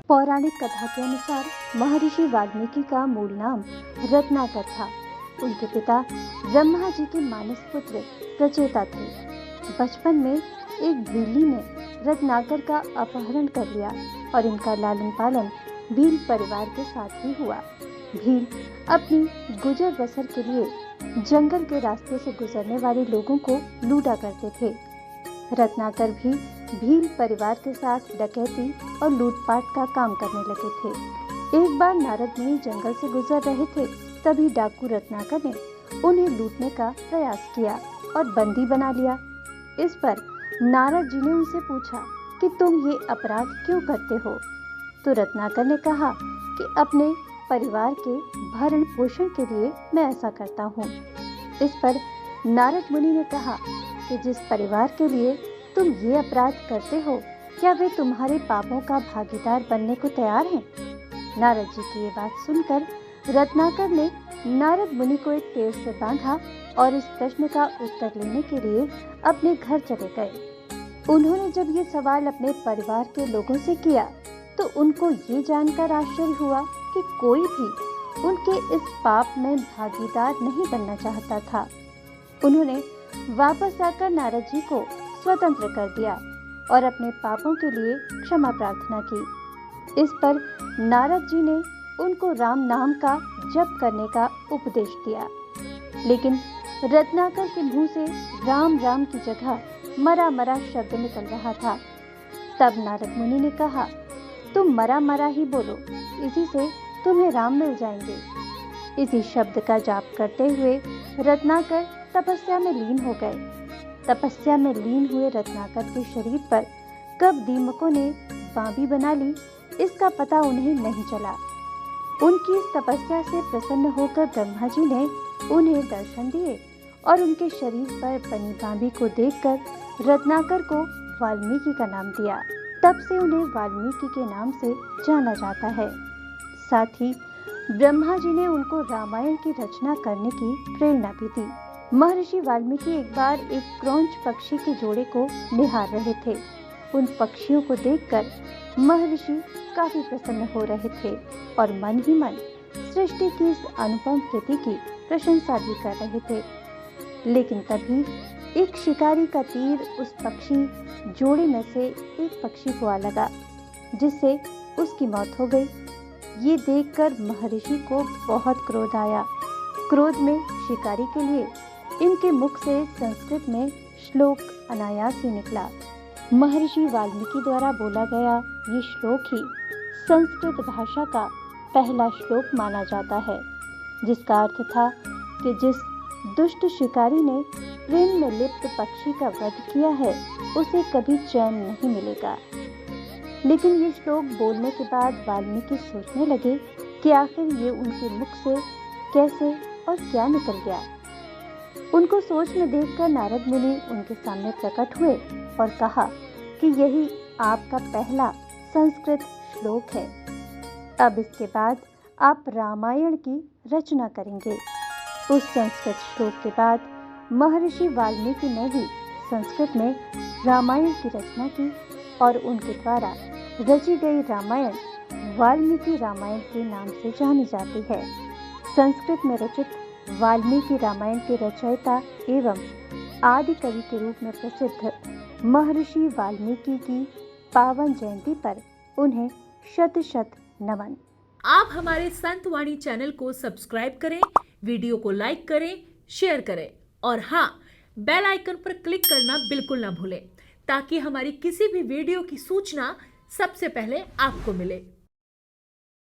पौराणिक कथा के अनुसार महर्षि वाल्मीकि का मूल नाम रत्नाकर था। उनके पिता ब्रह्मा जी के मानस पुत्र प्रचेता थे। बचपन में एक बिल्ली ने रत्नाकर का अपहरण कर लिया और इनका लालन पालन भील परिवार के साथ ही हुआ। भील अपनी गुजर बसर के लिए जंगल के रास्ते से गुजरने वाले लोगों को लूटा करते थे। रत्नाकर भी भील परिवार के साथ डकैती और लूटपाट का काम करने लगे थे। एक बार नारद मुनि जंगल से गुजर रहे थे, तभी डाकू रत्नाकर ने उन्हें लूटने का प्रयास किया और बंदी बना लिया। इस पर नारद जी ने उनसे पूछा कि तुम ये अपराध क्यों करते हो? तो रत्नाकर ने कहा कि अपने परिवार के भरण पोषण के लिए मैं ऐसा करता हूँ। इस पर नारद मुनि ने कहा कि जिस परिवार के लिए तुम ये अपराध करते हो, क्या वे तुम्हारे पापों का भागीदार बनने को तैयार हैं? नारद जी की ये बात सुनकर रत्नाकर ने नारद मुनि को एक पेड़ से बांधा और इस प्रश्न का उत्तर लेने के लिए अपने घर चले गए। उन्होंने जब ये सवाल अपने परिवार के लोगों से किया तो उनको ये जानकर आश्चर्य हुआ कि कोई भी उनके इस पाप में भागीदार नहीं बनना चाहता था। उन्होंने वापस आकर नारद जी को स्वतंत्र कर दिया और अपने पापों के लिए क्षमा प्रार्थना की। इस पर नारद जी ने उनको राम नाम का जप करने का उपदेश दिया, लेकिन रत्नाकर के मुंह से राम राम की जगह मरा मरा शब्द निकल रहा था। तब नारद मुनि ने कहा, तुम मरा मरा ही बोलो, इसी से तुम्हें राम मिल जाएंगे। इसी शब्द का जाप करते हुए रत्नाकर तपस्या में लीन हो गए। तपस्या में लीन हुए रत्नाकर के शरीर पर कब दीमकों ने बांबी बना ली, इसका पता उन्हें नहीं चला। उनकी इस तपस्या से प्रसन्न होकर ब्रह्मा जी ने उन्हें दर्शन दिए और उनके शरीर पर बनी बांबी को देखकर रत्नाकर को वाल्मीकि का नाम दिया। तब से उन्हें वाल्मीकि के नाम से जाना जाता है। साथ ही ब्रह्मा जी ने उनको रामायण की रचना करने की प्रेरणा भी दी। महर्षि वाल्मीकि एक बार एक क्रौंच पक्षी के जोड़े को निहार रहे थे। उन पक्षियों को देखकर महर्षि काफी प्रसन्न हो रहे थे और मन ही मन सृष्टि की इस अनुपम कृति की प्रशंसा भी कर रहे थे। लेकिन तभी एक शिकारी का तीर उस पक्षी जोड़े में से एक पक्षी को आ लगा, जिससे उसकी मौत हो गई। ये देखकर महर्षि को बहुत क्रोध आया। क्रोध में शिकारी के लिए इनके मुख से संस्कृत में श्लोक अनायास ही निकला। महर्षि वाल्मीकि द्वारा बोला गया ये श्लोक ही संस्कृत भाषा का पहला श्लोक माना जाता है, जिसका अर्थ था कि जिस दुष्ट शिकारी ने प्रेम में लिप्त पक्षी का वध किया है, उसे कभी चैन नहीं मिलेगा। लेकिन ये श्लोक बोलने के बाद वाल्मीकि सोचने लगे कि आखिर ये उनके मुख से कैसे और क्या निकल गया। उनको सोच में देखकर नारद मुनि उनके सामने प्रकट हुए और कहा कि यही आपका पहला संस्कृत श्लोक है। अब इसके बाद आप रामायण की रचना करेंगे। उस संस्कृत श्लोक के बाद महर्षि वाल्मीकि ने भी संस्कृत में रामायण की रचना की और उनके द्वारा रची गई रामायण वाल्मीकि रामायण के नाम से जानी जाती है। संस्कृत में रचित वाल्मीकि रामायण के रचयिता एवं आदि कवि के रूप में प्रसिद्ध महर्षि वाल्मीकि की पावन जयंती पर उन्हें शत शत नमन। आप हमारे संत वाणी चैनल को सब्सक्राइब करें, वीडियो को लाइक करें, शेयर करें और हाँ, बेल आइकन पर क्लिक करना बिल्कुल ना भूलें, ताकि हमारी किसी भी वीडियो की सूचना सबसे पहले आपको मिले।